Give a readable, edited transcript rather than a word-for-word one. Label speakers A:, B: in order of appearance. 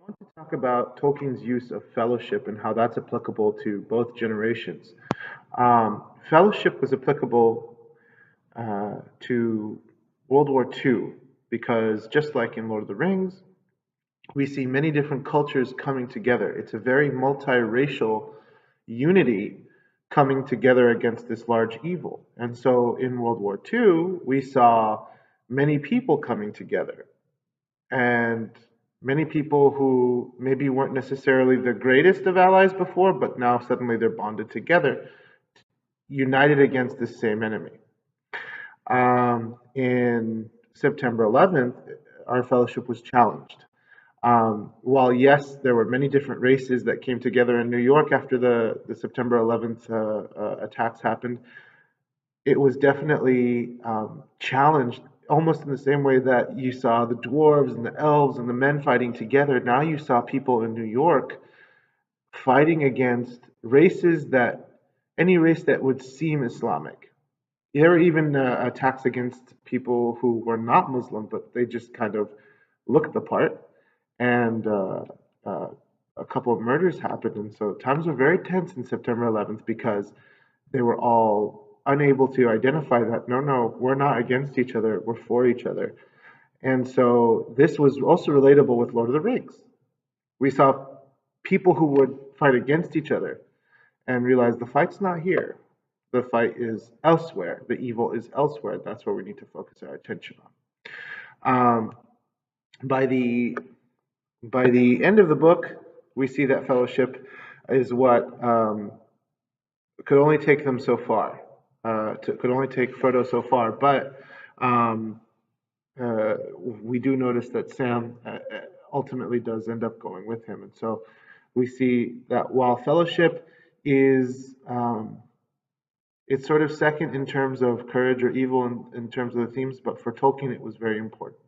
A: want to talk about Tolkien's use of fellowship and how that's applicable to both generations. Fellowship was applicable to World War II because just like in Lord of the Rings, we see many different cultures coming together. It's a very multiracial unity coming together against this large evil. And so in World War II, we saw many people coming together and many people who maybe weren't necessarily the greatest of allies before, but now suddenly they're bonded together, united against the same enemy. In September 11th, our fellowship was challenged. While yes, there were many different races that came together in New York after the September 11th attacks happened, it was definitely challenged almost in the same way that you saw the dwarves and the elves and the men fighting together. Now you saw people in New York fighting against races that any race that would seem Islamic. There were even attacks against people who were not Muslim, but they just kind of looked the part. And uh, a couple of murders happened. And so times were very tense in September 11th because they were all unable to identify that no, we're not against each other, we're for each other. And so this was also relatable with Lord of the Rings. We saw people who would fight against each other and realize the fight's not here. The fight is elsewhere. The evil is elsewhere. That's where we need to focus our attention on. By the by the end of the book, we see that fellowship is what could only take them so far. Could only take Frodo so far, but um, we do notice that Sam ultimately does end up going with him, and so we see that while fellowship is it's sort of second in terms of courage or evil in terms of the themes, but for Tolkien it was very important.